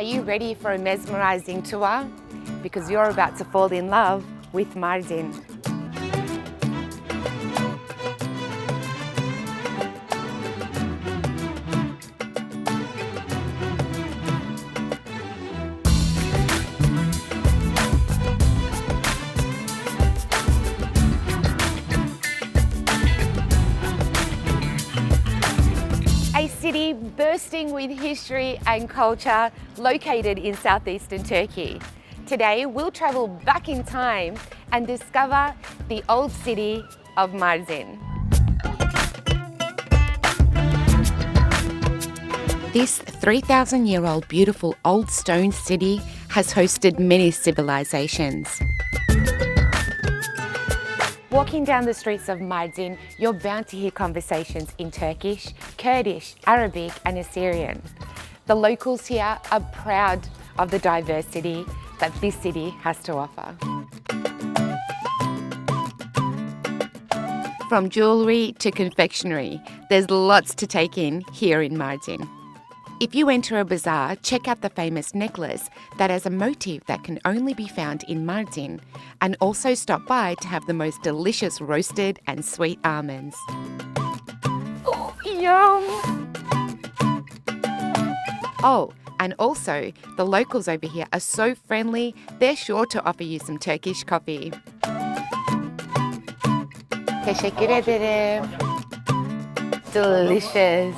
Are you ready for a mesmerizing tour? Because you're about to fall in love with Mardin. A city bursting with history and culture located in southeastern Turkey. Today we'll travel back in time and discover the old city of Mardin. This 3,000-year-old beautiful old stone city has hosted many civilizations. Walking down the streets of Mardin, you're bound to hear conversations in Turkish, Kurdish, Arabic and Assyrian. The locals here are proud of the diversity that this city has to offer. From jewellery to confectionery, there's lots to take in here in Mardin. If you enter a bazaar, check out the famous necklace that has a motif that can only be found in Mardin, and also stop by to have the most delicious roasted and sweet almonds. Oh, yum! Oh, and also, the locals over here are so friendly, they're sure to offer you some Turkish coffee. Teşekkür ederim. Delicious.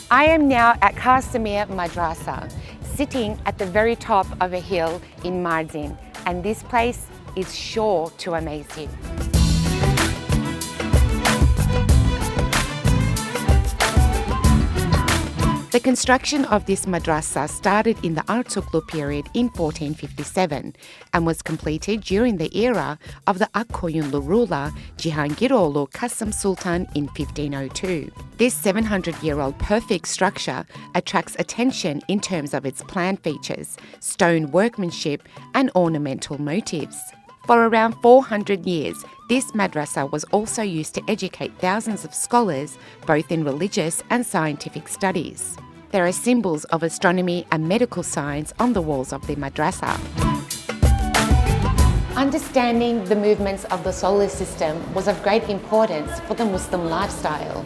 I am now at Kasimiye Madrasa, sitting at the very top of a hill in Mardin, and this place is sure to amaze you. The construction of this madrasa started in the Artuklu period in 1457 and was completed during the era of the Akkoyunlu ruler Cihangiroğlu Kasım Sultan in 1502. This 700-year-old perfect structure attracts attention in terms of its plan features, stone workmanship and ornamental motifs. For around 400 years, this madrasa was also used to educate thousands of scholars, both in religious and scientific studies. There are symbols of astronomy and medical science on the walls of the madrasa. Understanding the movements of the solar system was of great importance for the Muslim lifestyle.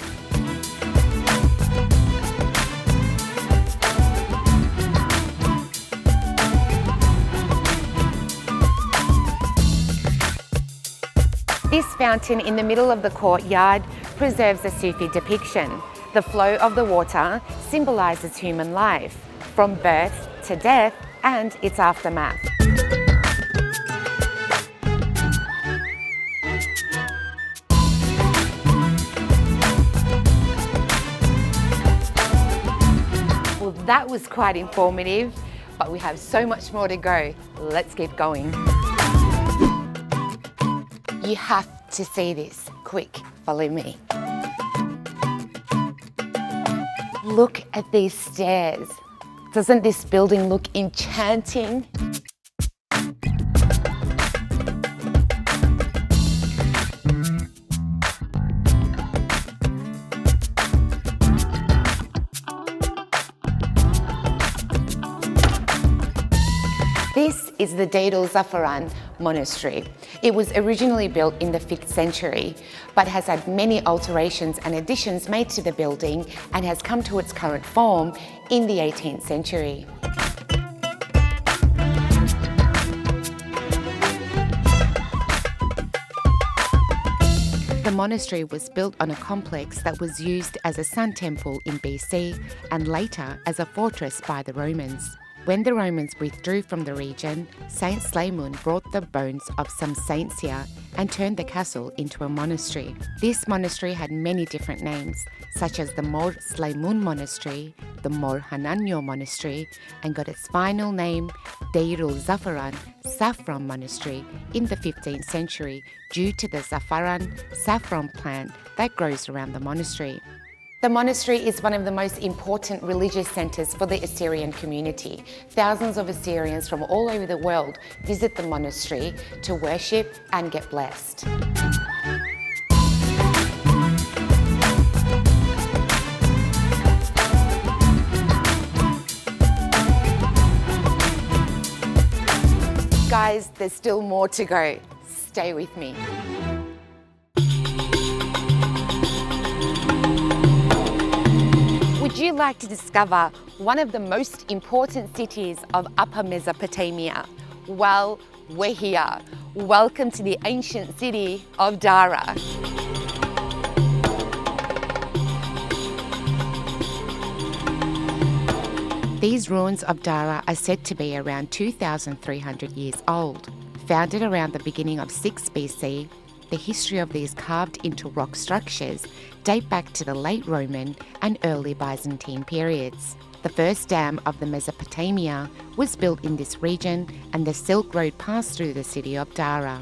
This fountain in the middle of the courtyard preserves a Sufi depiction. The flow of the water symbolises human life, from birth to death and its aftermath. Well, that was quite informative, but we have so much more to go. Let's keep going. You have to see this. Quick, follow me. Look at these stairs. Doesn't this building look enchanting? This is the Deyrulzafaran Monastery. It was originally built in the 5th century, but has had many alterations and additions made to the building and has come to its current form in the 18th century. The monastery was built on a complex that was used as a sun temple in BC and later as a fortress by the Romans. When the Romans withdrew from the region, Saint Sleimun brought the bones of some saints here and turned the castle into a monastery. This monastery had many different names, such as the Mor Sleimun Monastery, the Mor Hananyo Monastery, and got its final name, Deyrulzafaran Saffron Monastery, in the 15th century due to the zafaran saffron plant that grows around the monastery. The monastery is one of the most important religious centres for the Assyrian community. Thousands of Assyrians from all over the world visit the monastery to worship and get blessed. Guys, there's still more to go. Stay with me. Would you like to discover one of the most important cities of Upper Mesopotamia? Well, we're here. Welcome to the ancient city of Dara. These ruins of Dara are said to be around 2,300 years old. Founded around the beginning of 6 BC, the history of these carved into rock structures date back to the late Roman and early Byzantine periods. The first dam of the Mesopotamia was built in this region, and the Silk Road passed through the city of Dara.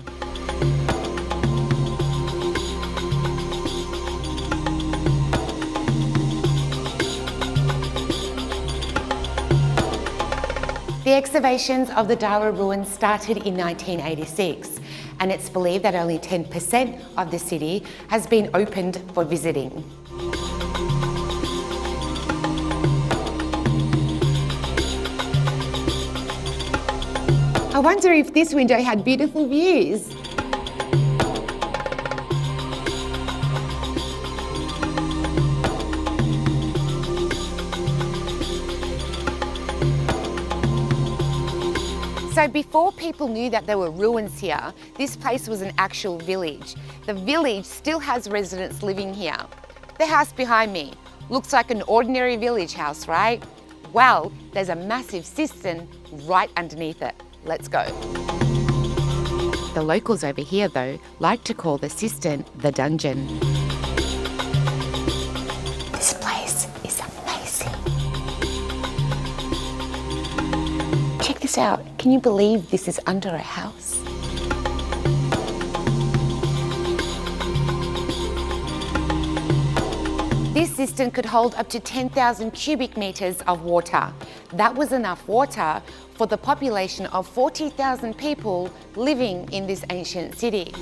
The excavations of the Dara ruins started in 1986, and it's believed that only 10% of the city has been opened for visiting. I wonder if this window had beautiful views. So before people knew that there were ruins here, this place was an actual village. The village still has residents living here. The house behind me looks like an ordinary village house, right? Well, there's a massive cistern right underneath it. Let's go. The locals over here, though, like to call the cistern the dungeon. This place is amazing. Check this out. Can you believe this is under a house? This cistern could hold up to 10,000 cubic meters of water. That was enough water for the population of 40,000 people living in this ancient city.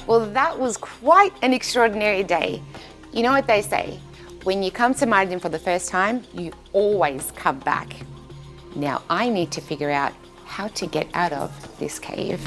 Well, that was quite an extraordinary day. You know what they say, when you come to Mardin for the first time, you always come back. Now I need to figure out how to get out of this cave.